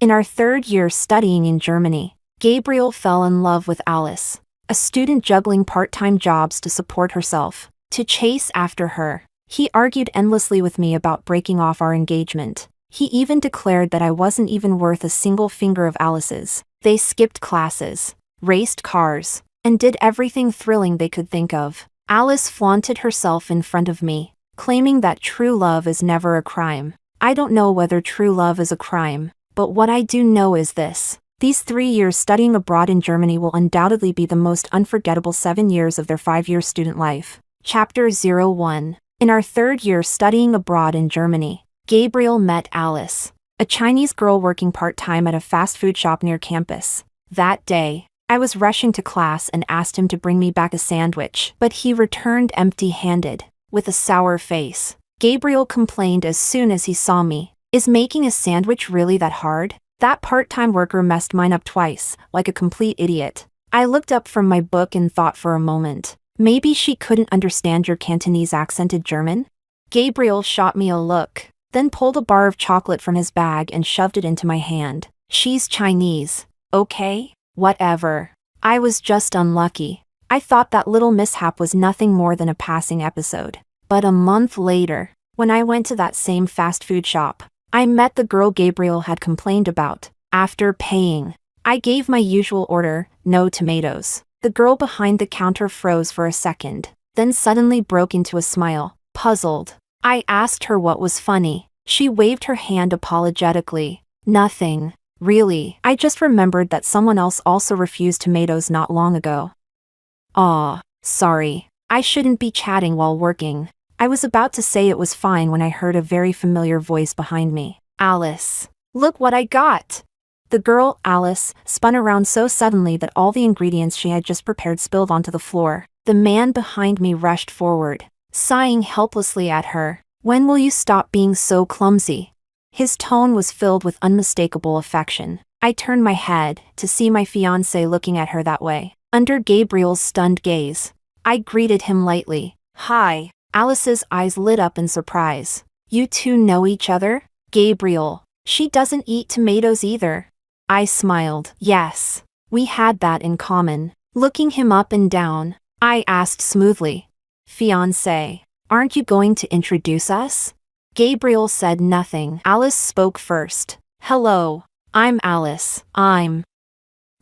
In our third year studying in Germany, Gabriel fell in love with Alice, a student juggling part-time jobs to support herself. To chase after her, he argued endlessly with me about breaking off our engagement. He even declared that I wasn't even worth a single finger of Alice's. They skipped classes, raced cars, and did everything thrilling they could think of. Alice flaunted herself in front of me, claiming that true love is never a crime. I don't know whether true love is a crime, but what I do know is this. These 3 years studying abroad in Germany will undoubtedly be the most unforgettable 7 years of their 5-year student life. Chapter 01. In our third year studying abroad in Germany, Gabriel met Alice, a Chinese girl working part-time at a fast food shop near campus. That day, I was rushing to class and asked him to bring me back a sandwich, but he returned empty-handed, with a sour face. Gabriel complained as soon as he saw me. Is making a sandwich really that hard? That part-time worker messed mine up twice, like a complete idiot. I looked up from my book and thought for a moment. Maybe she couldn't understand your Cantonese accented German? Gabriel shot me a look, then pulled a bar of chocolate from his bag and shoved it into my hand. She's Chinese. Okay, whatever. I was just unlucky. I thought that little mishap was nothing more than a passing episode. But a month later, when I went to that same fast food shop, I met the girl Gabriel had complained about. After paying, I gave my usual order, no tomatoes. The girl behind the counter froze for a second, then suddenly broke into a smile, puzzled. I asked her what was funny. She waved her hand apologetically. Nothing. Really, I just remembered that someone else also refused tomatoes not long ago. Aw, sorry. I shouldn't be chatting while working. I was about to say it was fine when I heard a very familiar voice behind me. Alice. Look what I got! The girl, Alice, spun around so suddenly that all the ingredients she had just prepared spilled onto the floor. The man behind me rushed forward, sighing helplessly at her. When will you stop being so clumsy? His tone was filled with unmistakable affection. I turned my head to see my fiancé looking at her that way. Under Gabriel's stunned gaze, I greeted him lightly. Hi. Alice's eyes lit up in surprise. You two know each other? Gabriel. She doesn't eat tomatoes either. I smiled. Yes. We had that in common. Looking him up and down, I asked smoothly. Fiancé. Aren't you going to introduce us? Gabriel said nothing. Alice spoke first. Hello. I'm Alice. I'm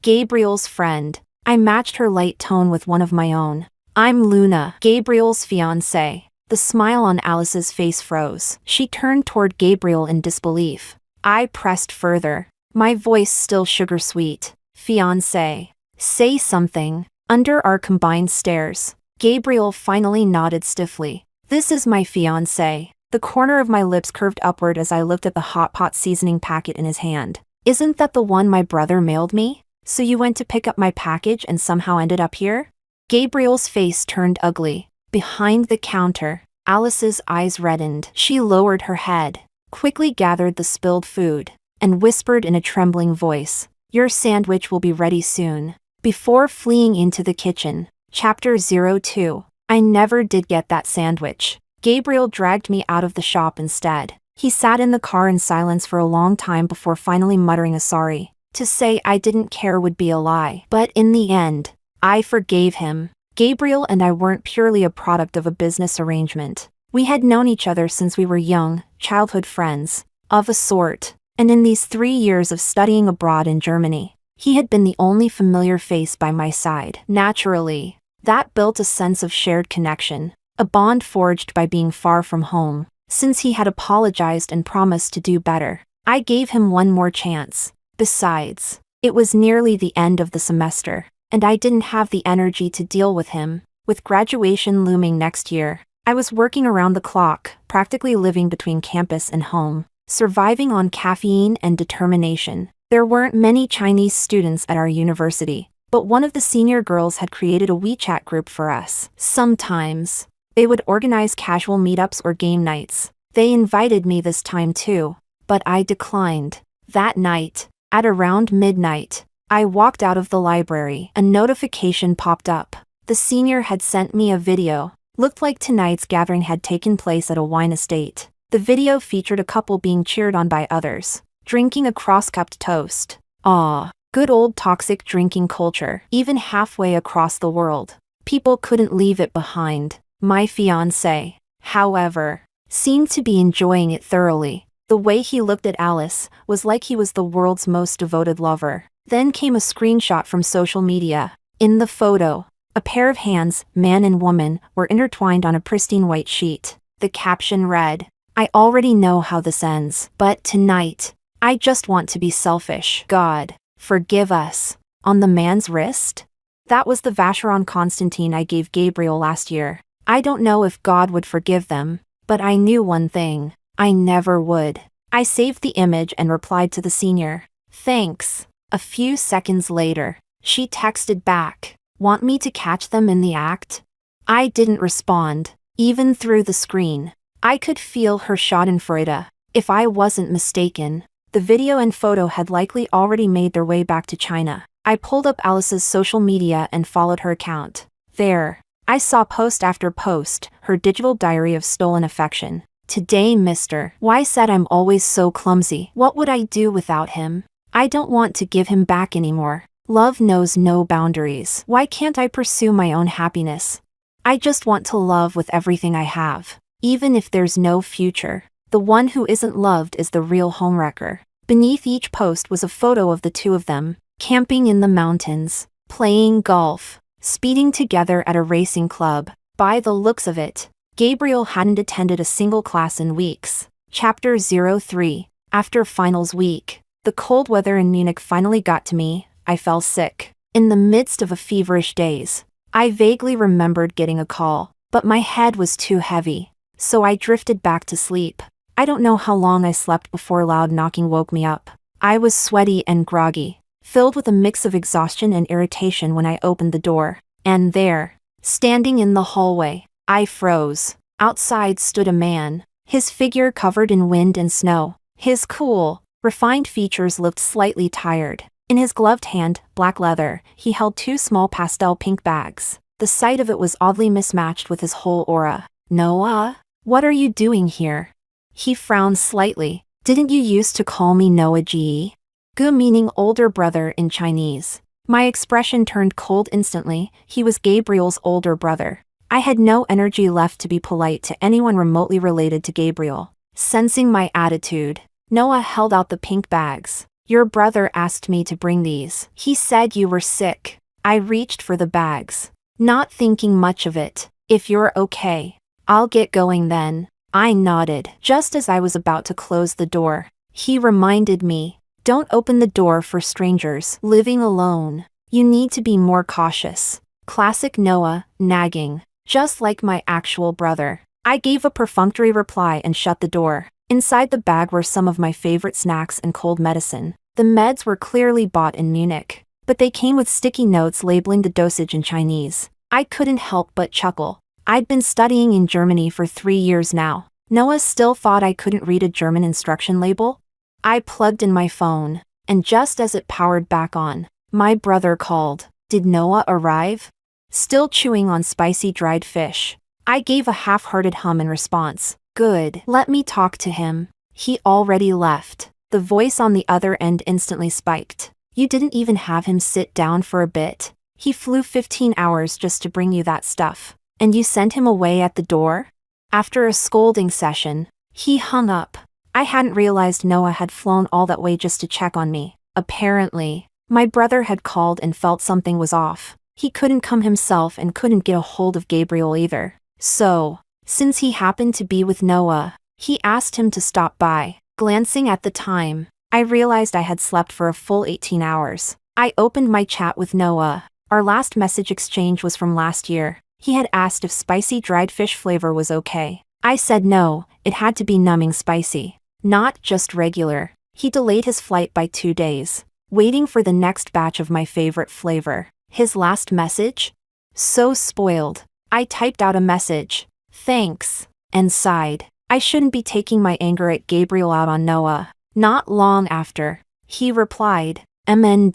Gabriel's friend. I matched her light tone with one of my own. I'm Luna, Gabriel's fiancé. The smile on Alice's face froze. She turned toward Gabriel in disbelief. I pressed further, my voice still sugar-sweet. Fiancé. Say something. Under our combined stares, Gabriel finally nodded stiffly. This is my fiancé. The corner of my lips curved upward as I looked at the hot pot seasoning packet in his hand. Isn't that the one my brother mailed me? So you went to pick up my package and somehow ended up here? Gabriel's face turned ugly. Behind the counter, Alice's eyes reddened. She lowered her head, quickly gathered the spilled food, and whispered in a trembling voice, Your sandwich will be ready soon. Before fleeing into the kitchen. Chapter 02. I never did get that sandwich. Gabriel dragged me out of the shop instead. He sat in the car in silence for a long time before finally muttering a sorry. To say I didn't care would be a lie. But in the end, I forgave him. Gabriel and I weren't purely a product of a business arrangement. We had known each other since we were young, childhood friends, of a sort. And in these 3 years of studying abroad in Germany, he had been the only familiar face by my side. Naturally, that built a sense of shared connection, a bond forged by being far from home. Since he had apologized and promised to do better, I gave him one more chance. Besides, it was nearly the end of the semester, and I didn't have the energy to deal with him. With graduation looming next year, I was working around the clock, practically living between campus and home, surviving on caffeine and determination. There weren't many Chinese students at our university, but one of the senior girls had created a WeChat group for us. Sometimes, they would organize casual meetups or game nights. They invited me this time too, but I declined. That night, at around midnight, I walked out of the library. A notification popped up. The senior had sent me a video. Looked like tonight's gathering had taken place at a wine estate. The video featured a couple being cheered on by others. drinking a cross-cupped toast. Ah, good old toxic drinking culture. Even halfway across the world, people couldn't leave it behind. My fiancé, however, seemed to be enjoying it thoroughly. The way he looked at Alice was like he was the world's most devoted lover. Then came a screenshot from social media. In the photo, a pair of hands, man and woman, were intertwined on a pristine white sheet. The caption read, "I already know how this ends, but tonight, I just want to be selfish. God, forgive us." On the man's wrist? That was the Vacheron Constantine I gave Gabriel last year. I don't know if God would forgive them, but I knew one thing. I never would. I saved the image and replied to the senior, "Thanks." A few seconds later, she texted back, "Want me to catch them in the act?" I didn't respond. Even through the screen, I could feel her schadenfreude. If I wasn't mistaken, the video and photo had likely already made their way back to China. I pulled up Alice's social media and followed her account. There, I saw post after post, her digital diary of stolen affection. "Today Mr. Y said I'm always so clumsy. What would I do without him? I don't want to give him back anymore. Love knows no boundaries. Why can't I pursue my own happiness? I just want to love with everything I have, even if there's no future. The one who isn't loved is the real homewrecker." Beneath each post was a photo of the two of them, camping in the mountains, playing golf, speeding together at a racing club. By the looks of it, Gabriel hadn't attended a single class in weeks. Chapter 03. After finals week, the cold weather in Munich finally got to me. I fell sick. In the midst of a feverish daze, I vaguely remembered getting a call, but my head was too heavy, so I drifted back to sleep. I don't know how long I slept before loud knocking woke me up. I was sweaty and groggy, filled with a mix of exhaustion and irritation when I opened the door. And there, standing in the hallway, I froze. Outside stood a man, his figure covered in wind and snow. His cool, refined features looked slightly tired. In his gloved hand, black leather, he held two small pastel pink bags. The sight of it was oddly mismatched with his whole aura. "Noah? What are you doing here?" He frowned slightly. "Didn't you used to call me Noah G? Gu meaning older brother in Chinese." My expression turned cold instantly. He was Gabriel's older brother. I had no energy left to be polite to anyone remotely related to Gabriel. Sensing my attitude, Noah held out the pink bags. "Your brother asked me to bring these. He said you were sick." I reached for the bags, not thinking much of it. "If you're okay, I'll get going then." I nodded. Just as I was about to close the door, he reminded me, "Don't open the door for strangers living alone. You need to be more cautious." Classic Noah, nagging, just like my actual brother. I gave a perfunctory reply and shut the door. Inside the bag were some of my favorite snacks and cold medicine. The meds were clearly bought in Munich, but they came with sticky notes labeling the dosage in Chinese. I couldn't help but chuckle. I'd been studying in Germany for 3 years now. Noah still thought I couldn't read a German instruction label? I plugged in my phone, and just as it powered back on, my brother called. Did Noah arrive? Still chewing on spicy dried fish. I gave a half-hearted hum in response. "Good. Let me talk to him." "He already left." The voice on the other end instantly spiked. "You didn't even have him sit down for a bit? He flew 15 hours just to bring you that stuff. And you sent him away at the door?" After a scolding session, he hung up. I hadn't realized Noah had flown all that way just to check on me. Apparently, my brother had called and felt something was off. He couldn't come himself and couldn't get a hold of Gabriel either. So, since he happened to be with Noah, he asked him to stop by. Glancing at the time, I realized I had slept for a full 18 hours. I opened my chat with Noah. Our last message exchange was from last year. He had asked if spicy dried fish flavor was okay. I said no, it had to be numbing spicy, not just regular. He delayed his flight by 2 days, waiting for the next batch of my favorite flavor. His last message? So spoiled. I typed out a message, "Thanks," and sighed. I shouldn't be taking my anger at Gabriel out on Noah. Not long after, he replied, "MN.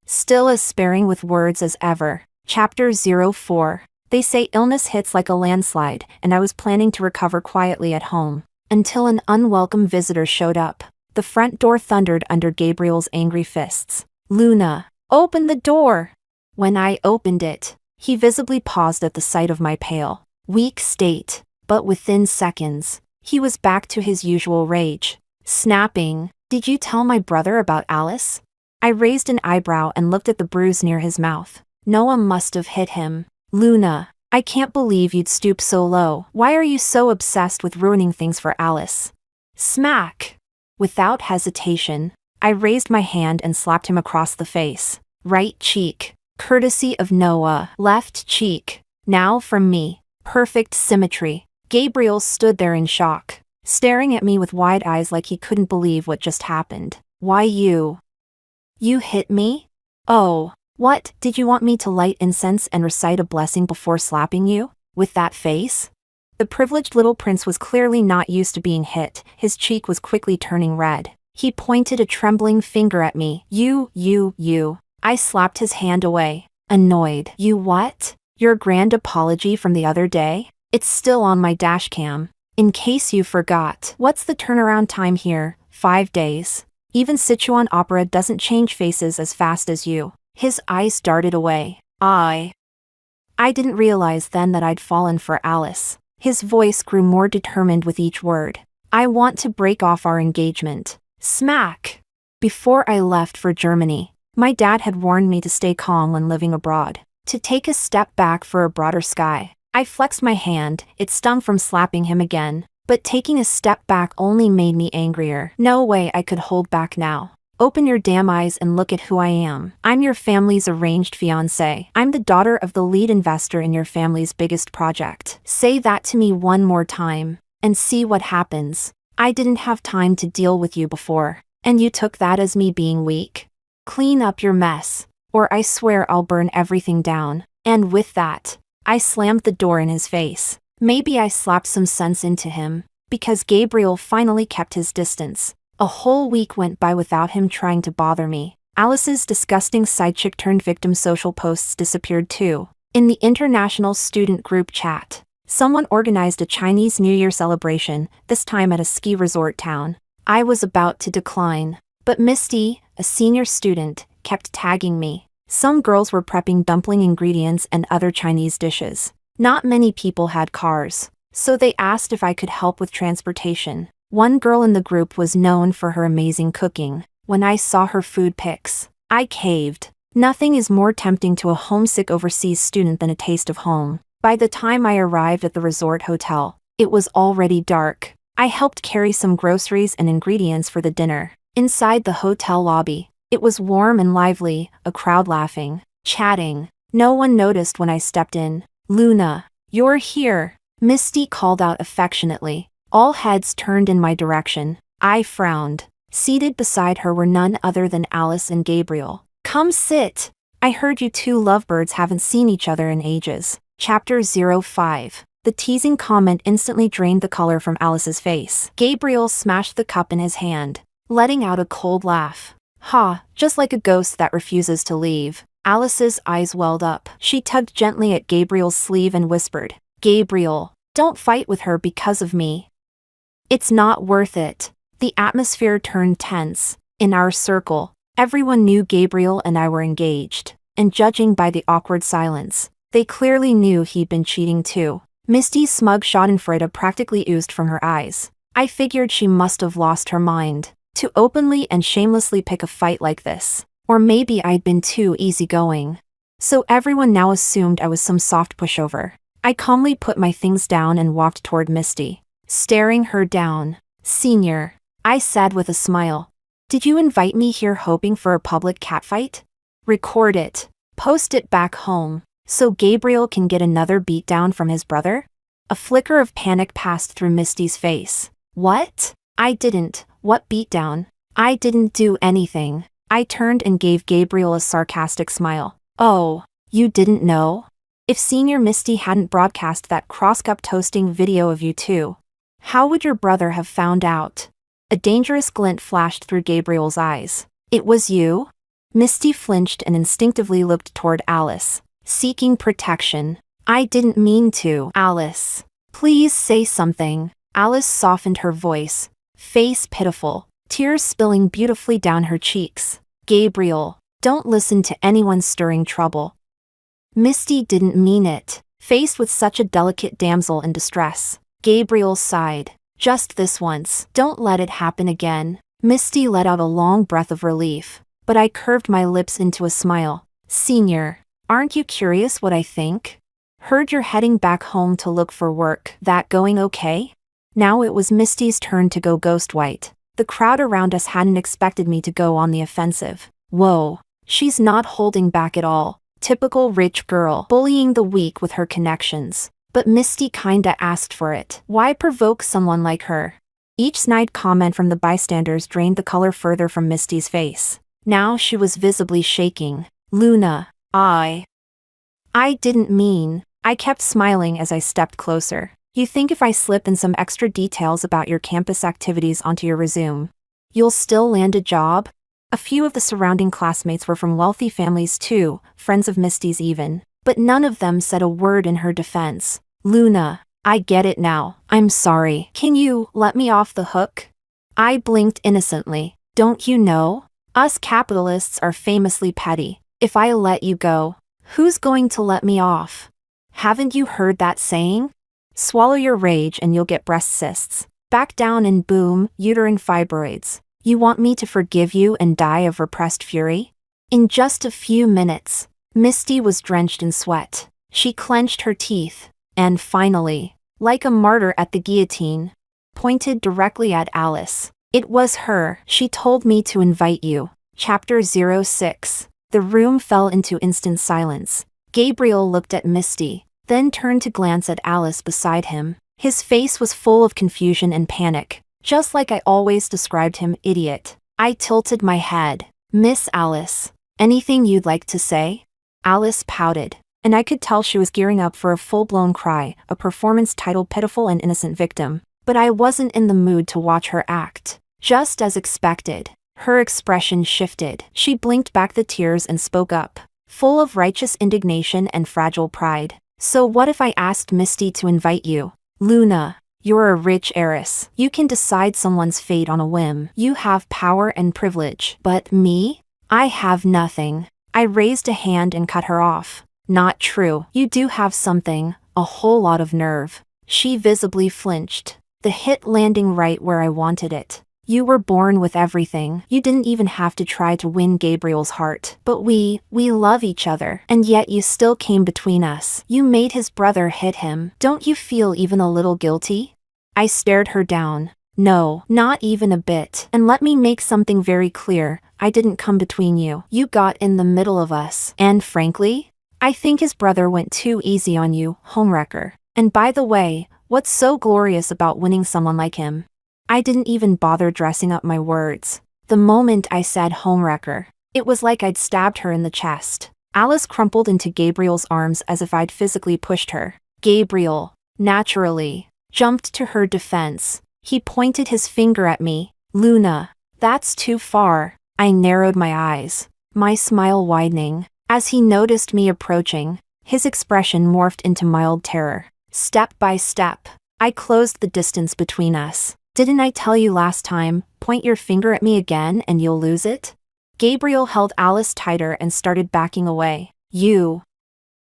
Still as sparing with words as ever." Chapter 04. They say illness hits like a landslide, and I was planning to recover quietly at home, until an unwelcome visitor showed up. The front door thundered under Gabriel's angry fists. Luna, open the door! When I opened it, he visibly paused at the sight of my pale, weak state, but within seconds, he was back to his usual rage. Snapping, "Did you tell my brother about Alice?" I raised an eyebrow and looked at the bruise near his mouth. Noah must have hit him. Luna, I can't believe you'd stoop so low. Why are you so obsessed with ruining things for Alice? Smack! Without hesitation, I raised my hand and slapped him across the face. Right cheek, courtesy of Noah. Left cheek, now from me. Perfect symmetry. Gabriel stood there in shock, staring at me with wide eyes like he couldn't believe what just happened. Why you? You hit me? Oh, what, did you want me to light incense and recite a blessing before slapping you? With that face? The privileged little prince was clearly not used to being hit. His cheek was quickly turning red. He pointed a trembling finger at me. You. I slapped his hand away, annoyed. You what? Your grand apology from the other day? It's still on my dash cam. In case you forgot. What's the turnaround time here? 5 days. Even Sichuan opera doesn't change faces as fast as you. His eyes darted away. I didn't realize then that I'd fallen for Alice. His voice grew more determined with each word. I want to break off our engagement. Smack! Before I left for Germany, my dad had warned me to stay calm when living abroad, to take a step back for a broader sky. I flexed my hand, it stung from slapping him again, but taking a step back only made me angrier. No way I could hold back now. Open your damn eyes and look at who I am. I'm your family's arranged fiancé. I'm the daughter of the lead investor in your family's biggest project. Say that to me one more time, and see what happens. I didn't have time to deal with you before, and you took that as me being weak. Clean up your mess, or I swear I'll burn everything down. And with that, I slammed the door in his face. Maybe I slapped some sense into him, because Gabriel finally kept his distance. A whole week went by without him trying to bother me. Alice's disgusting sidechick turned victim social posts disappeared too. In the international student group chat, someone organized a Chinese New Year celebration, this time at a ski resort town. I was about to decline, but Misty, a senior student, kept tagging me. Some girls were prepping dumpling ingredients and other Chinese dishes. Not many people had cars, so they asked if I could help with transportation. One girl in the group was known for her amazing cooking. When I saw her food pics, I caved. Nothing is more tempting to a homesick overseas student than a taste of home. By the time I arrived at the resort hotel, it was already dark. I helped carry some groceries and ingredients for the dinner. Inside the hotel lobby, it was warm and lively, a crowd laughing, chatting. No one noticed when I stepped in. Luna, you're here, Misty called out affectionately. All heads turned in my direction. I frowned. Seated beside her were none other than Alice and Gabriel. Come sit. I heard you two lovebirds haven't seen each other in ages. Chapter 05. The teasing comment instantly drained the color from Alice's face. Gabriel smashed the cup in his hand, letting out a cold laugh. Ha, just like a ghost that refuses to leave. Alice's eyes welled up. She tugged gently at Gabriel's sleeve and whispered, Gabriel, don't fight with her because of me. It's not worth it. The atmosphere turned tense. In our circle, everyone knew Gabriel and I were engaged, and judging by the awkward silence, they clearly knew he'd been cheating too. Misty's smug schadenfreude practically oozed from her eyes. I figured she must have lost her mind to openly and shamelessly pick a fight like this. Or maybe I'd been too easygoing. So everyone now assumed I was some soft pushover. I calmly put my things down and walked toward Misty, staring her down. Senior, I said with a smile. Did you invite me here hoping for a public catfight? Record it. Post it back home, so Gabriel can get another beatdown from his brother? A flicker of panic passed through Misty's face. What? I didn't. What beatdown? I didn't do anything. I turned and gave Gabriel a sarcastic smile. Oh, you didn't know? If Senior Misty hadn't broadcast that cross-cup toasting video of you two, how would your brother have found out? A dangerous glint flashed through Gabriel's eyes. It was you? Misty flinched and instinctively looked toward Alice, seeking protection. I didn't mean to. Alice, please say something. Alice softened her voice, face pitiful. tears spilling beautifully down her cheeks. Gabriel, don't listen to anyone stirring trouble. Misty didn't mean it. Faced with such a delicate damsel in distress, Gabriel sighed. Just this once. Don't let it happen again. Misty let out a long breath of relief, but I curved my lips into a smile. Senior, aren't you curious what I think? Heard you're heading back home to look for work. That going okay? Now it was Misty's turn to go ghost white. The crowd around us hadn't expected me to go on the offensive. Whoa, she's not holding back at all. Typical rich girl, bullying the weak with her connections. But Misty kinda asked for it. Why provoke someone like her? Each snide comment from the bystanders drained the color further from Misty's face. Now she was visibly shaking. Luna, I didn't mean. I kept smiling as I stepped closer. You think if I slip in some extra details about your campus activities onto your resume, you'll still land a job? A few of the surrounding classmates were from wealthy families too, friends of Misty's even, but none of them said a word in her defense. Luna, I get it now. I'm sorry. Can you let me off the hook? I blinked innocently. Don't you know? Us capitalists are famously petty. If I let you go, who's going to let me off? Haven't you heard that saying? Swallow your rage and you'll get breast cysts. Back down and boom, uterine fibroids. You want me to forgive you and die of repressed fury? In just a few minutes, Misty was drenched in sweat. She clenched her teeth, and finally, like a martyr at the guillotine, pointed directly at Alice. It was her. She told me to invite you. Chapter 06. The room fell into instant silence. Gabriel looked at Misty, then turned to glance at Alice beside him. His face was full of confusion and panic. Just like I always described him, idiot. I tilted my head. Miss Alice, anything you'd like to say? Alice pouted, and I could tell she was gearing up for a full-blown cry, a performance titled Pitiful and Innocent Victim. But I wasn't in the mood to watch her act. Just as expected, her expression shifted. She blinked back the tears and spoke up, full of righteous indignation and fragile pride. So what if I asked Misty to invite you? Luna, you're a rich heiress. You can decide someone's fate on a whim. You have power and privilege. But me? I have nothing. I raised a hand and cut her off. Not true. You do have something, a whole lot of nerve. She visibly flinched, the hit landing right where I wanted it. You were born with everything. You didn't even have to try to win Gabriel's heart. But we love each other. And yet you still came between us. You made his brother hit him. Don't you feel even a little guilty? I stared her down. No, not even a bit. And let me make something very clear. I didn't come between you. You got in the middle of us. And frankly, I think his brother went too easy on you, homewrecker. And by the way, what's so glorious about winning someone like him? I didn't even bother dressing up my words. The moment I said homewrecker, it was like I'd stabbed her in the chest. Alice crumpled into Gabriel's arms as if I'd physically pushed her. Gabriel, naturally, jumped to her defense. He pointed his finger at me. Luna, that's too far. I narrowed my eyes, my smile widening. As he noticed me approaching, his expression morphed into mild terror. Step by step, I closed the distance between us. Didn't I tell you last time, point your finger at me again and you'll lose it? Gabriel held Alice tighter and started backing away. You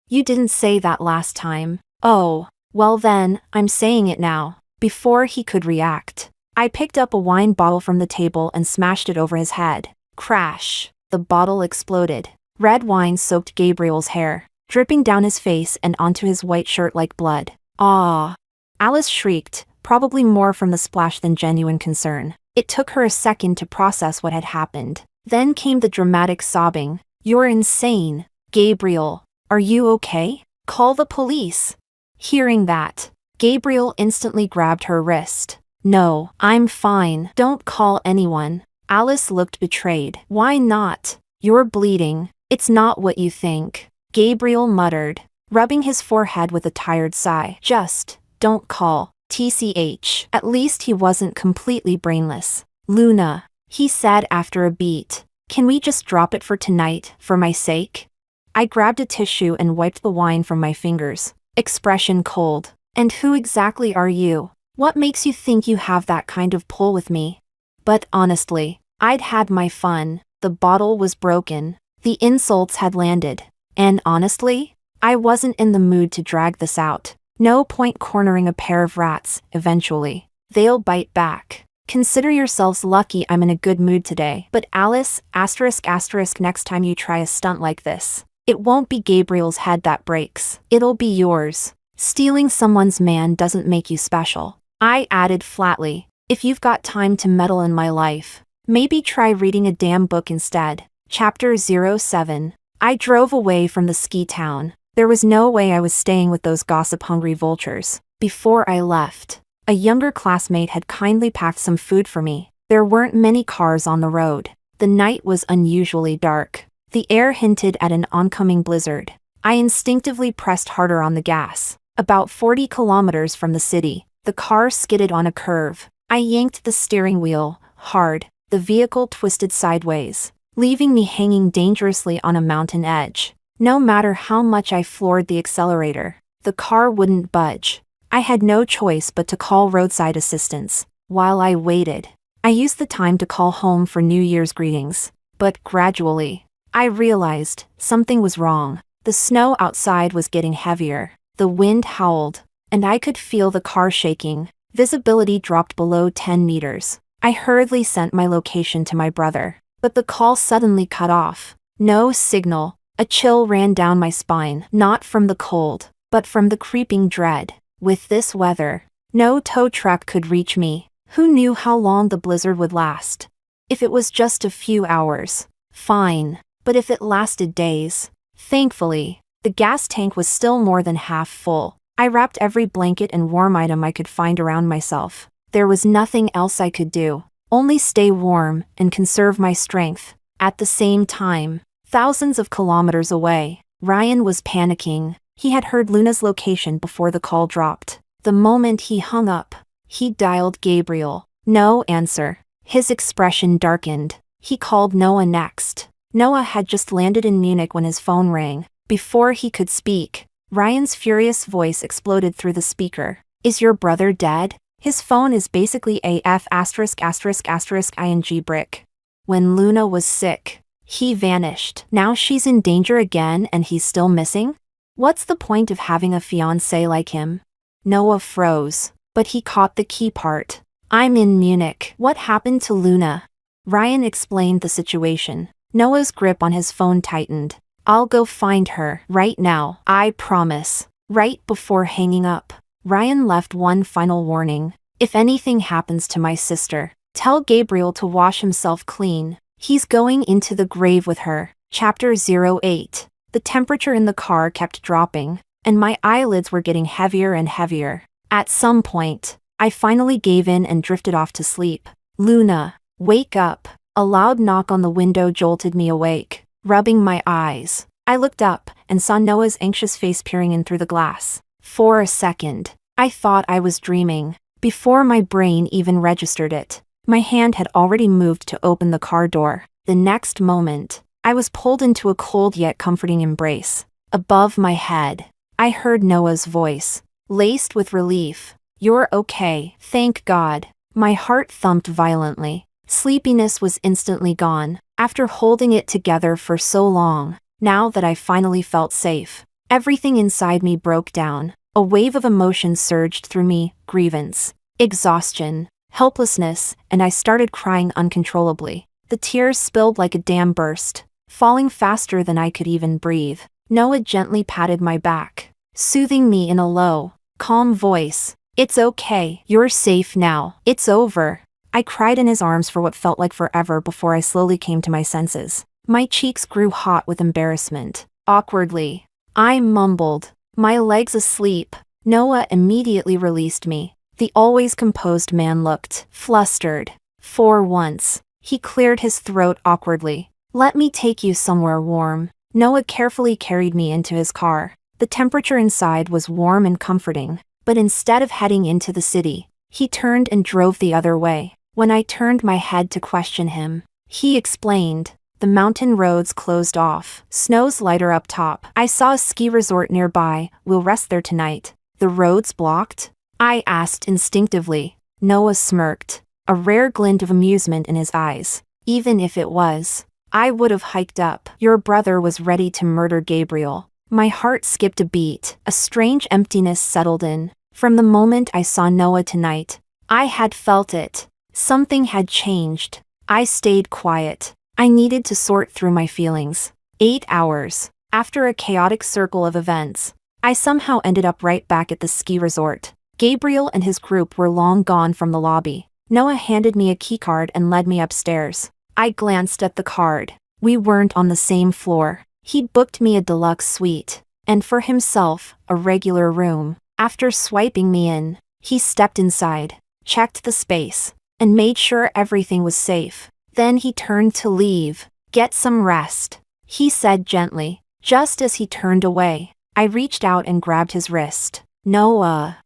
didn't say that last time. Oh, well then, I'm saying it now. Before he could react, I picked up a wine bottle from the table and smashed it over his head. Crash! The bottle exploded. Red wine soaked Gabriel's hair, dripping down his face and onto his white shirt like blood. Ah! Alice shrieked, probably more from the splash than genuine concern. It took her a second to process what had happened. Then came the dramatic sobbing. You're insane. Gabriel, are you okay? Call the police. Hearing that, Gabriel instantly grabbed her wrist. No, I'm fine. Don't call anyone. Alice looked betrayed. Why not? You're bleeding. It's not what you think. Gabriel muttered, rubbing his forehead with a tired sigh. Just, don't call. TCH. At least he wasn't completely brainless. Luna, he said after a beat. Can we just drop it for tonight, for my sake? I grabbed a tissue and wiped the wine from my fingers. Expression cold. And who exactly are you? What makes you think you have that kind of pull with me? But honestly, I'd had my fun. The bottle was broken. The insults had landed. And honestly, I wasn't in the mood to drag this out. No point cornering a pair of rats, eventually. They'll bite back. Consider yourselves lucky I'm in a good mood today. But Alice, ***, next time you try a stunt like this, it won't be Gabriel's head that breaks. It'll be yours. Stealing someone's man doesn't make you special. I added flatly. If you've got time to meddle in my life, maybe try reading a damn book instead. Chapter 07. I drove away from the ski town. There was no way I was staying with those gossip-hungry vultures. Before I left, a younger classmate had kindly packed some food for me. There weren't many cars on the road. The night was unusually dark. The air hinted at an oncoming blizzard. I instinctively pressed harder on the gas. About 40 kilometers from the city, the car skidded on a curve. I yanked the steering wheel hard. The vehicle twisted sideways, leaving me hanging dangerously on a mountain edge. No matter how much I floored the accelerator, the car wouldn't budge. I had no choice but to call roadside assistance. While I waited, I used the time to call home for New Year's greetings. But gradually, I realized something was wrong. The snow outside was getting heavier. The wind howled, and I could feel the car shaking. Visibility dropped below 10 meters. I hurriedly sent my location to my brother, but the call suddenly cut off. No signal. A chill ran down my spine, not from the cold, but from the creeping dread. With this weather, no tow truck could reach me. Who knew how long the blizzard would last? If it was just a few hours, fine, but if it lasted days. Thankfully, the gas tank was still more than half full. I wrapped every blanket and warm item I could find around myself. There was nothing else I could do, only stay warm and conserve my strength. At the same time, thousands of kilometers away, Ryan was panicking. He had heard Luna's location before the call dropped. The moment he hung up, he dialed Gabriel. No answer. His expression darkened. He called Noah next. Noah had just landed in Munich when his phone rang. Before he could speak, Ryan's furious voice exploded through the speaker. Is your brother dead? His phone is basically a ****ing brick. When Luna was sick, he vanished. Now she's in danger again and he's still missing? What's the point of having a fiancé like him? Noah froze, but he caught the key part. I'm in Munich. What happened to Luna? Ryan explained the situation. Noah's grip on his phone tightened. I'll go find her right now, I promise. Right before hanging up, Ryan left one final warning. If anything happens to my sister, tell Gabriel to wash himself clean. He's going into the grave with her. Chapter 08. The temperature in the car kept dropping, and my eyelids were getting heavier and heavier. At some point, I finally gave in and drifted off to sleep. Luna, wake up. A loud knock on the window jolted me awake. Rubbing my eyes, I looked up and saw Noah's anxious face peering in through the glass. For a second, I thought I was dreaming. Before my brain even registered it, my hand had already moved to open the car door. The next moment, I was pulled into a cold yet comforting embrace. Above my head, I heard Noah's voice, laced with relief. You're okay, thank God. My heart thumped violently. Sleepiness was instantly gone. After holding it together for so long, now that I finally felt safe, everything inside me broke down. A wave of emotion surged through me, grievance, exhaustion, helplessness, and I started crying uncontrollably. The tears spilled like a dam burst, falling faster than I could even breathe. Noah gently patted my back, soothing me in a low, calm voice. It's okay, you're safe now, it's over. I cried in his arms for what felt like forever before I slowly came to my senses. My cheeks grew hot with embarrassment. Awkwardly, I mumbled, my legs asleep. Noah immediately released me. The always composed man looked flustered. For once, he cleared his throat awkwardly. Let me take you somewhere warm. Noah carefully carried me into his car. The temperature inside was warm and comforting, but instead of heading into the city, he turned and drove the other way. When I turned my head to question him, he explained, the mountain roads closed off. Snow's lighter up top. I saw a ski resort nearby. We'll rest there tonight. The roads blocked? I asked instinctively. Noah smirked. a rare glint of amusement in his eyes. Even if it was, I would have hiked up. Your brother was ready to murder Gabriel. My heart skipped a beat. A strange emptiness settled in. From the moment I saw Noah tonight, I had felt it. Something had changed. I stayed quiet. I needed to sort through my feelings. 8 hours. After a chaotic circle of events, I somehow ended up right back at the ski resort. Gabriel and his group were long gone from the lobby. Noah handed me a keycard and led me upstairs. I glanced at the card. We weren't on the same floor. He'd booked me a deluxe suite, and for himself, a regular room. After swiping me in, he stepped inside, checked the space, and made sure everything was safe. Then he turned to leave. Get some rest, he said gently. Just as he turned away, I reached out and grabbed his wrist. Noah.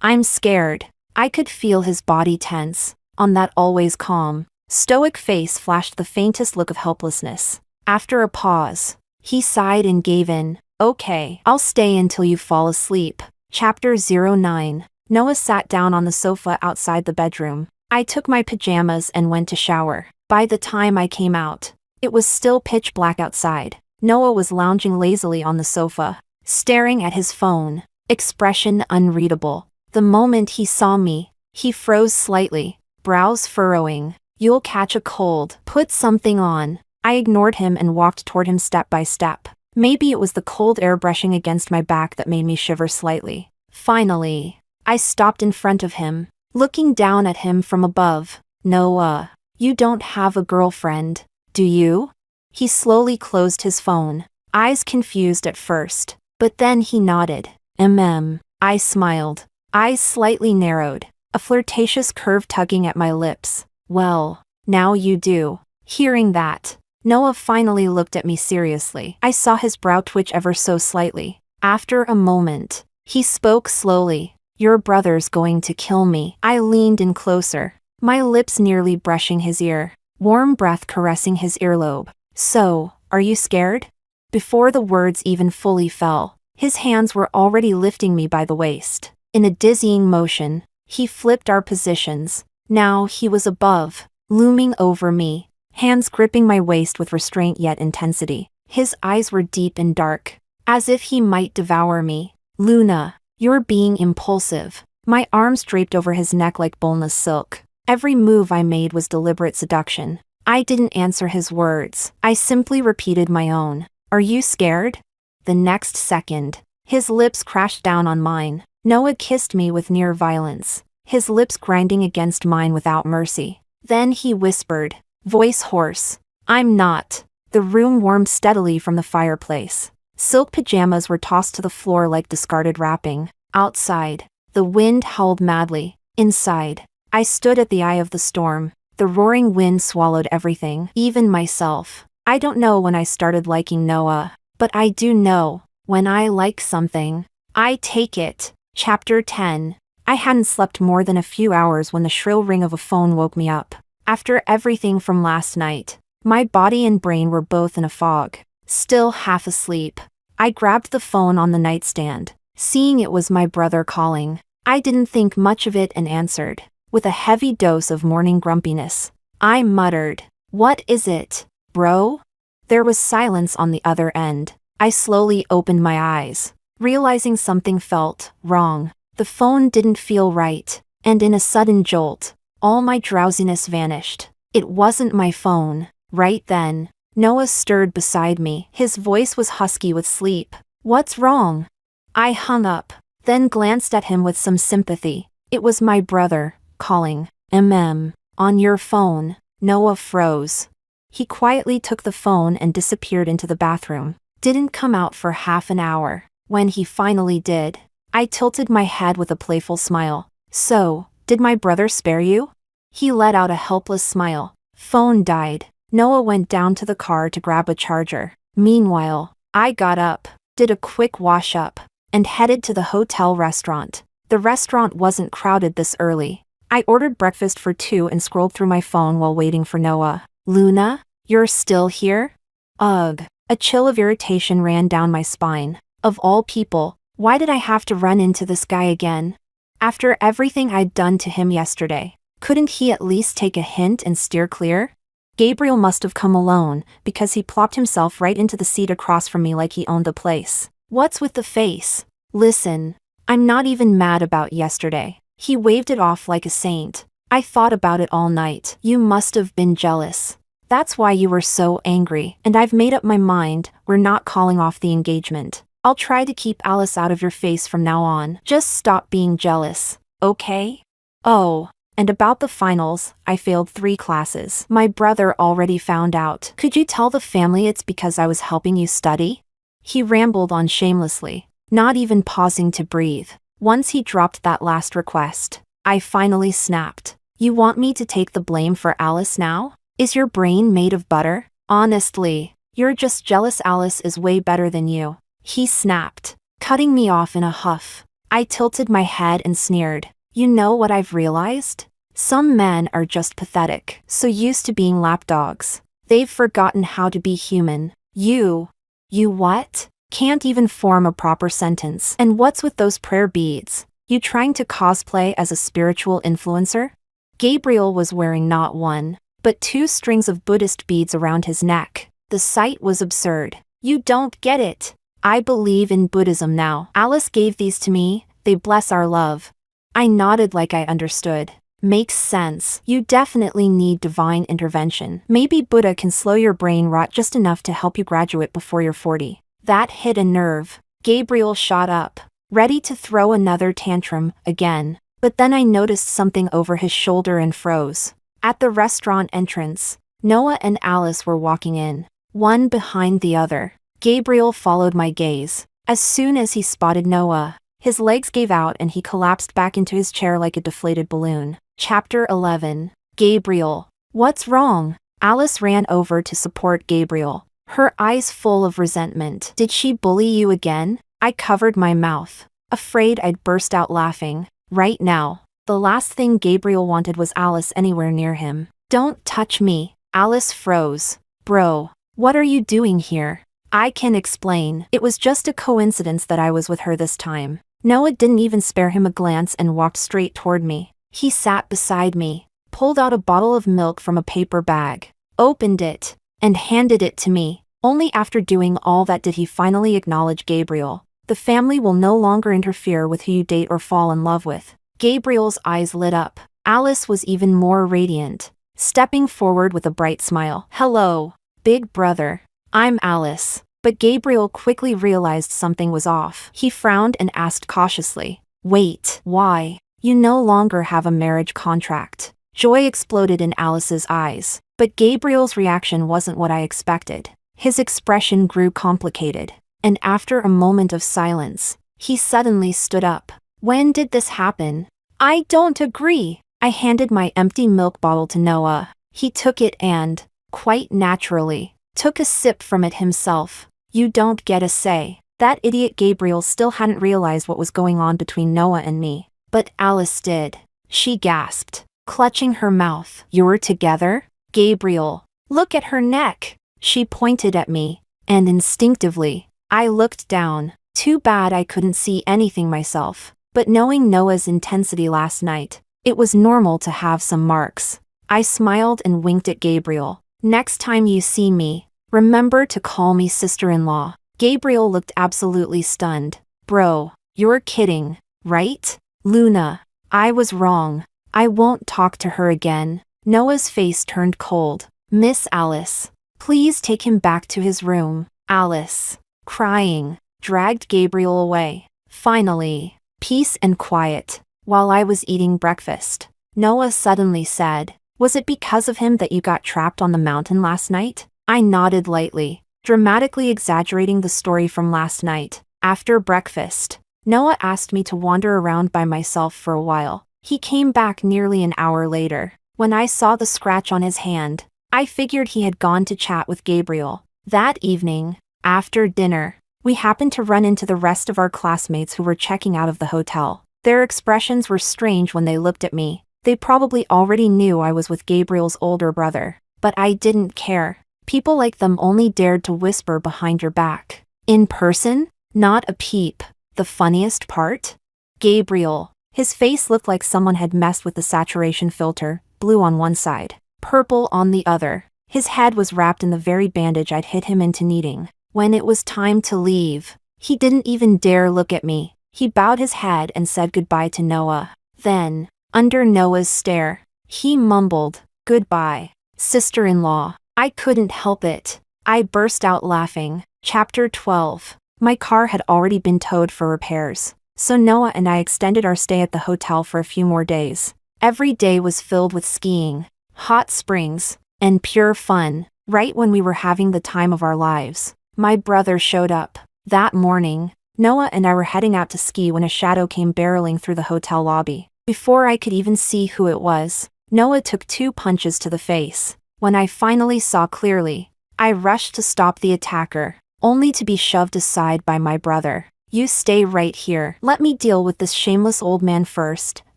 I'm scared. I could feel his body tense. On that always calm, stoic face flashed the faintest look of helplessness. After a pause, he sighed and gave in. Okay, I'll stay until you fall asleep. Chapter 09. Noah sat down on the sofa outside the bedroom. I took my pajamas and went to shower. By the time I came out, it was still pitch black outside. Noah was lounging lazily on the sofa, staring at his phone, expression unreadable. The moment he saw me, he froze slightly, brows furrowing. You'll catch a cold. Put something on. I ignored him and walked toward him step by step. Maybe it was the cold air brushing against my back that made me shiver slightly. Finally, I stopped in front of him, looking down at him from above. Noah, you don't have a girlfriend, do you? He slowly closed his phone, eyes confused at first, but then he nodded. I smiled, eyes slightly narrowed, a flirtatious curve tugging at my lips. Well, now you do. Hearing that, Noah finally looked at me seriously. I saw his brow twitch ever so slightly. After a moment, he spoke slowly. Your brother's going to kill me. I leaned in closer, my lips nearly brushing his ear, warm breath caressing his earlobe. So, are you scared? Before the words even fully fell, his hands were already lifting me by the waist. In a dizzying motion, he flipped our positions. Now he was above, looming over me, hands gripping my waist with restraint yet intensity. His eyes were deep and dark, as if he might devour me. Luna, you're being impulsive. My arms draped over his neck like boneless silk. Every move I made was deliberate seduction. I didn't answer his words. I simply repeated my own. Are you scared? The next second, his lips crashed down on mine. Noah kissed me with near violence, his lips grinding against mine without mercy. Then he whispered, voice hoarse, I'm not. The room warmed steadily from the fireplace. Silk pajamas were tossed to the floor like discarded wrapping. Outside, the wind howled madly. Inside, I stood at the eye of the storm. The roaring wind swallowed everything, even myself. I don't know when I started liking Noah, but I do know, when I like something, I take it. Chapter 10. I hadn't slept more than a few hours when the shrill ring of a phone woke me up. After everything from last night, my body and brain were both in a fog. Still half asleep, I grabbed the phone on the nightstand, seeing it was my brother calling. I didn't think much of it and answered, with a heavy dose of morning grumpiness. I muttered, what is it, bro? There was silence on the other end. I slowly opened my eyes, realizing something felt wrong. The phone didn't feel right, and in a sudden jolt, all my drowsiness vanished. It wasn't my phone. Right then, Noah stirred beside me. His voice was husky with sleep. What's wrong? I hung up, then glanced at him with some sympathy. It was my brother, calling. On your phone. Noah froze. He quietly took the phone and disappeared into the bathroom. Didn't come out for half an hour. When he finally did, I tilted my head with a playful smile. So, did my brother spare you? He let out a helpless smile. Phone died. Noah went down to the car to grab a charger. Meanwhile, I got up, did a quick wash-up, and headed to the hotel restaurant. The restaurant wasn't crowded this early. I ordered breakfast for 2 and scrolled through my phone while waiting for Noah. Luna, you're still here? Ugh. A chill of irritation ran down my spine. Of all people, why did I have to run into this guy again? After everything I'd done to him yesterday, Couldn't he at least take a hint and steer clear? Gabriel must have come alone, because he plopped himself right into the seat across from me like he owned the place. What's with the face? Listen, I'm not even mad about yesterday. He waved it off like a saint. I thought about it all night. You must have been jealous. That's why you were so angry, and I've made up my mind, we're not calling off the engagement. I'll try to keep Alice out of your face from now on. Just stop being jealous, okay? Oh, and about the finals, I failed 3 classes. My brother already found out. Could you tell the family it's because I was helping you study? He rambled on shamelessly, not even pausing to breathe. Once he dropped that last request, I finally snapped. You want me to take the blame for Alice now? Is your brain made of butter? Honestly, you're just jealous Alice is way better than you. He snapped, cutting me off in a huff. I tilted my head and sneered. You know what I've realized? Some men are just pathetic, so used to being lapdogs. They've forgotten how to be human. You what? Can't even form a proper sentence. And what's with those prayer beads? You trying to cosplay as a spiritual influencer? Gabriel was wearing not 1, but 2 strings of Buddhist beads around his neck. The sight was absurd. You don't get it. I believe in Buddhism now. Alice gave these to me, they bless our love. I nodded like I understood. Makes sense. You definitely need divine intervention. Maybe Buddha can slow your brain rot just enough to help you graduate before you're 40. That hit a nerve. Gabriel shot up, ready to throw another tantrum again. But then I noticed something over his shoulder and froze. At the restaurant entrance, Noah and Alice were walking in, one behind the other. Gabriel followed my gaze. As soon as he spotted Noah, his legs gave out and he collapsed back into his chair like a deflated balloon. Chapter 11. Gabriel. What's wrong? Alice ran over to support Gabriel, her eyes full of resentment. Did she bully you again? I covered my mouth, afraid I'd burst out laughing. Right now, the last thing Gabriel wanted was Alice anywhere near him. Don't touch me. Alice froze. Bro, what are you doing here? I can explain. It was just a coincidence that I was with her this time. Noah didn't even spare him a glance and walked straight toward me. He sat beside me, pulled out a bottle of milk from a paper bag, opened it, and handed it to me. Only after doing all that did he finally acknowledge Gabriel. The family will no longer interfere with who you date or fall in love with. Gabriel's eyes lit up. Alice was even more radiant, stepping forward with a bright smile. Hello, big brother. I'm Alice. But Gabriel quickly realized something was off. He frowned and asked cautiously, wait, why? You no longer have a marriage contract. Joy exploded in Alice's eyes, but Gabriel's reaction wasn't what I expected. His expression grew complicated, and after a moment of silence, he suddenly stood up. When did this happen? I don't agree. I handed my empty milk bottle to Noah. He took it and, quite naturally, took a sip from it himself. You don't get a say. That idiot Gabriel still hadn't realized what was going on between Noah and me. But Alice did. She gasped, clutching her mouth. You're together? Gabriel, look at her neck. She pointed at me, and instinctively, I looked down. Too bad I couldn't see anything myself. But knowing Noah's intensity last night, it was normal to have some marks. I smiled and winked at Gabriel. Next time you see me, remember to call me sister-in-law. Gabriel looked absolutely stunned. Bro, you're kidding, right? Luna, I was wrong. I won't talk to her again. Noah's face turned cold. Miss Alice, please take him back to his room. Alice, crying, dragged Gabriel away. Finally, peace and quiet. While I was eating breakfast, Noah suddenly said, was it because of him that you got trapped on the mountain last night? I nodded lightly, dramatically exaggerating the story from last night. After breakfast, Noah asked me to wander around by myself for a while. He came back nearly an hour later. When I saw the scratch on his hand, I figured he had gone to chat with Gabriel. That evening, after dinner, we happened to run into the rest of our classmates who were checking out of the hotel. Their expressions were strange when they looked at me. They probably already knew I was with Gabriel's older brother, but I didn't care. People like them only dared to whisper behind your back. In person, not a peep. The funniest part? Gabriel, His face looked like someone had messed with the saturation filter, blue on one side, purple on the other. His head was wrapped in the very bandage I'd hit him into needing. When it was time to leave, he didn't even dare look at me. He bowed his head and said goodbye to Noah. Then, under Noah's stare, he mumbled, "Goodbye, sister-in-law." I couldn't help it. I burst out laughing. Chapter 12. My car had already been towed for repairs, so Noah and I extended our stay at the hotel for a few more days. Every day was filled with skiing, hot springs, and pure fun. Right when we were having the time of our lives, my brother showed up. That morning, Noah and I were heading out to ski when a shadow came barreling through the hotel lobby. Before I could even see who it was, Noah took 2 punches to the face. When I finally saw clearly, I rushed to stop the attacker, only to be shoved aside by my brother. "You stay right here. Let me deal with this shameless old man first,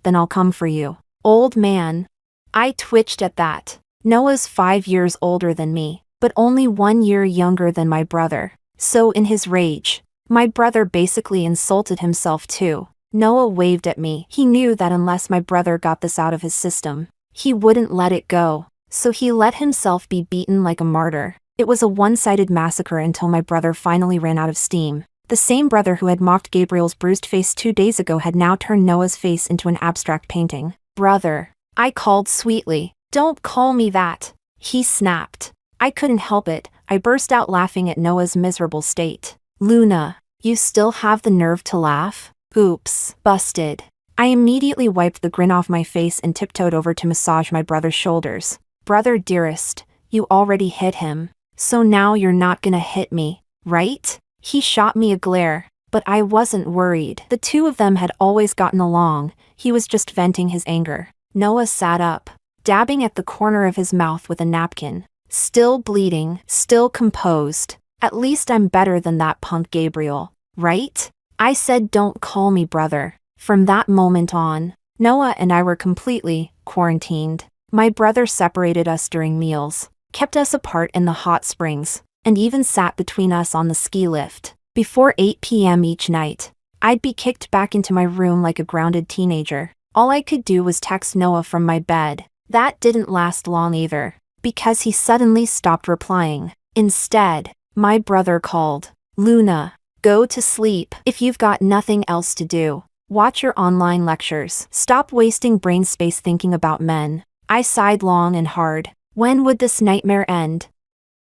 then I'll come for you." Old man. I twitched at that. Noah's 5 years older than me, but only 1 year younger than my brother. So in his rage, my brother basically insulted himself too. Noah waved at me. He knew that unless my brother got this out of his system, he wouldn't let it go. So he let himself be beaten like a martyr. It was a one-sided massacre until my brother finally ran out of steam. The same brother who had mocked Gabriel's bruised face 2 days ago had now turned Noah's face into an abstract painting. "Brother," I called sweetly. "Don't call me that," he snapped. I couldn't help it. I burst out laughing at Noah's miserable state. "Luna, you still have the nerve to laugh? Oops, busted." I immediately wiped the grin off my face and tiptoed over to massage my brother's shoulders. "Brother dearest, you already hit him, so now you're not gonna hit me, right?" He shot me a glare, but I wasn't worried. The two of them had always gotten along. He was just venting his anger. Noah sat up, dabbing at the corner of his mouth with a napkin. Still bleeding, still composed. "At least I'm better than that punk Gabriel, right?" I said, "Don't call me brother." From that moment on, Noah and I were completely quarantined. My brother separated us during meals, kept us apart in the hot springs, and even sat between us on the ski lift. Before 8 p.m. each night, I'd be kicked back into my room like a grounded teenager. All I could do was text Noah from my bed. That didn't last long either, because he suddenly stopped replying. Instead, my brother called. "Luna, go to sleep. If you've got nothing else to do, watch your online lectures. Stop wasting brain space thinking about men." I sighed long and hard. When would this nightmare end?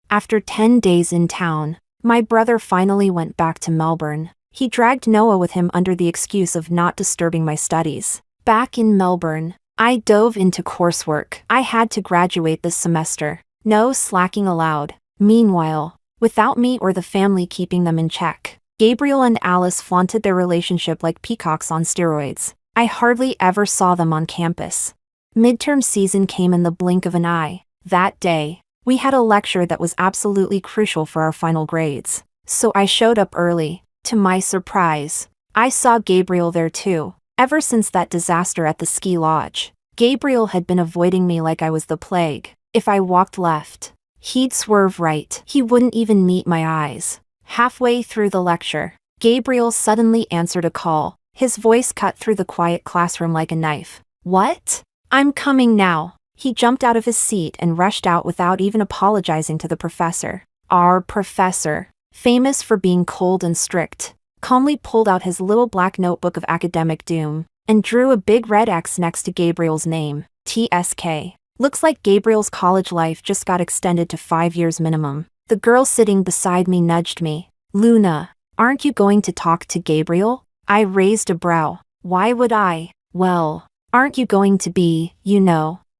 After 10 days in town, my brother finally went back to Melbourne. He dragged Noah with him under the excuse of not disturbing my studies. Back in Melbourne, I dove into coursework. I had to graduate this semester. No slacking allowed. Meanwhile, without me or the family keeping them in check, Gabriel and Alice flaunted their relationship like peacocks on steroids. I hardly ever saw them on campus. Midterm season came in the blink of an eye. That day, we had a lecture that was absolutely crucial for our final grades. So I showed up early. To my surprise, I saw Gabriel there too. Ever since that disaster at the ski lodge, Gabriel had been avoiding me like I was the plague. If I walked left, he'd swerve right. He wouldn't even meet my eyes. Halfway through the lecture, Gabriel suddenly answered a call. His voice cut through the quiet classroom like a knife. "What? I'm coming now." He jumped out of his seat and rushed out without even apologizing to the professor. Our professor, famous for being cold and strict, calmly pulled out his little black notebook of academic doom and drew a big red X next to Gabriel's name. TSK. Looks like Gabriel's college life just got extended to 5 years minimum. The girl sitting beside me nudged me. "Luna, aren't you going to talk to Gabriel?" I raised a brow. "Why would I?" "Well, aren't you going to be,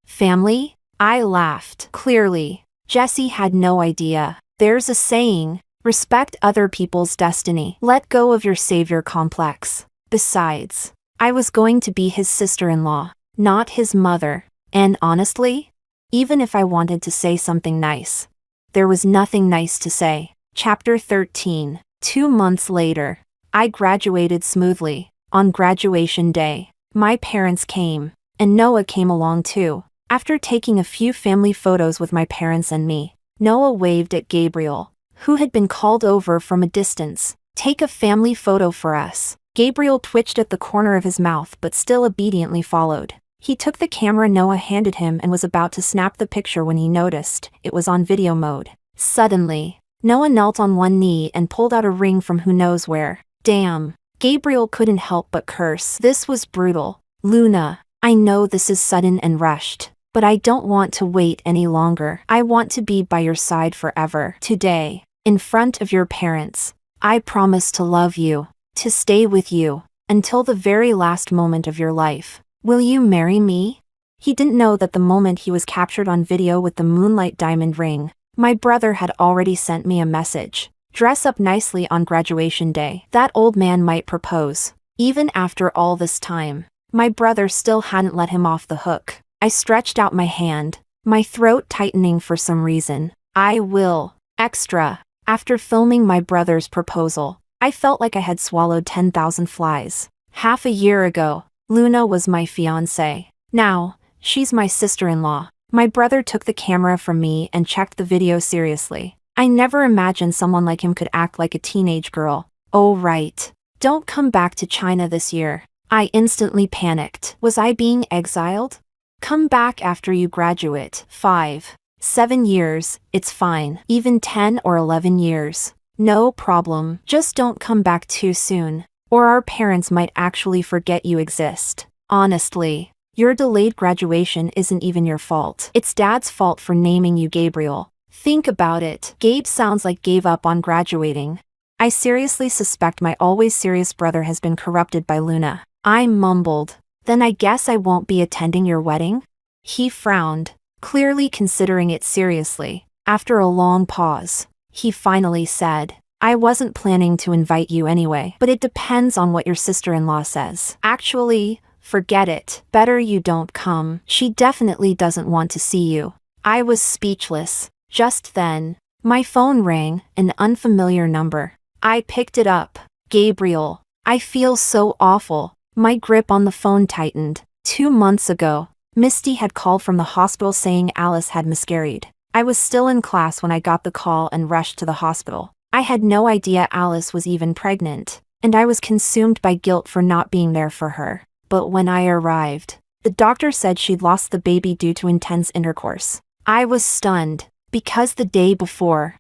family?" I laughed. Clearly, Jessie had no idea. There's a saying, respect other people's destiny. Let go of your savior complex. Besides, I was going to be his sister-in-law, not his mother. And honestly, even if I wanted to say something nice, there was nothing nice to say. Chapter 13. 2 months later, I graduated smoothly. On graduation day, my parents came, and Noah came along too. After taking a few family photos with my parents and me, Noah waved at Gabriel, who had been called over from a distance. "Take a family photo for us." Gabriel twitched at the corner of his mouth but still obediently followed. He took the camera Noah handed him and was about to snap the picture when he noticed it was on video mode. Suddenly, Noah knelt on one knee and pulled out a ring from who knows where. Damn. Gabriel couldn't help but curse. This was brutal. Luna, I know this is sudden and rushed, but I don't want to wait any longer. I want to be by your side forever. Today, in front of your parents, I promise to love you, to stay with you, until the very last moment of your life. Will you marry me? He didn't know that the moment he was captured on video with the moonlight diamond ring, my brother had already sent me a message. Dress up nicely on graduation day. That old man might propose. Even after all this time, my brother still hadn't let him off the hook. I stretched out my hand, my throat tightening for some reason. I will. Extra. After filming my brother's proposal, I felt like I had swallowed 10,000 flies. Half a year ago, Luna was my fiancé. Now, she's my sister-in-law. My brother took the camera from me and checked the video seriously. I never imagined someone like him could act like a teenage girl. Oh right. Don't come back to China this year. I instantly panicked. Was I being exiled? Come back after you graduate. 5, 7 years, it's fine. Even 10 or 11 years. No problem. Just don't come back too soon, or our parents might actually forget you exist. Honestly, your delayed graduation isn't even your fault. It's Dad's fault for naming you Gabriel. Think about it. Gabe sounds like gave up on graduating. I seriously suspect my always serious brother has been corrupted by Luna. I mumbled. Then I guess I won't be attending your wedding? He frowned, clearly considering it seriously. After a long pause, he finally said, I wasn't planning to invite you anyway, but it depends on what your sister-in-law says. Actually, forget it. Better you don't come. She definitely doesn't want to see you. I was speechless. Just then, my phone rang, an unfamiliar number. I picked it up. Gabriel. I feel so awful. My grip on the phone tightened. 2 months ago, Misty had called from the hospital saying Alice had miscarried. I was still in class when I got the call and rushed to the hospital. I had no idea Alice was even pregnant, and I was consumed by guilt for not being there for her. But when I arrived, the doctor said she'd lost the baby due to intense intercourse. I was stunned. Because the day before,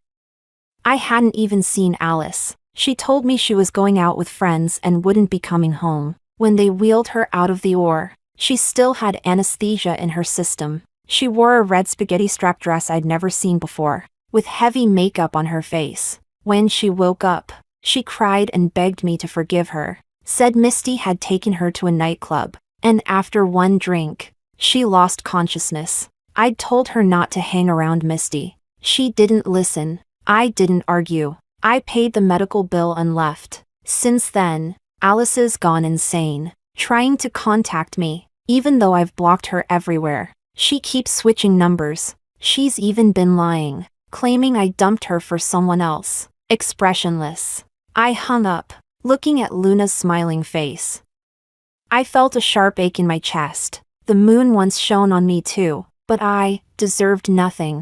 I hadn't even seen Alice. She told me she was going out with friends and wouldn't be coming home. When they wheeled her out of the OR, she still had anesthesia in her system. She wore a red spaghetti strap dress I'd never seen before, with heavy makeup on her face. When she woke up, she cried and begged me to forgive her, said Misty had taken her to a nightclub, and after one drink, she lost consciousness. I'd told her not to hang around Misty. She didn't listen. I didn't argue. I paid the medical bill and left. Since then, Alice's gone insane, trying to contact me, even though I've blocked her everywhere. She keeps switching numbers. She's even been lying, claiming I dumped her for someone else. Expressionless. I hung up, looking at Luna's smiling face. I felt a sharp ache in my chest. The moon once shone on me too. But I deserved nothing.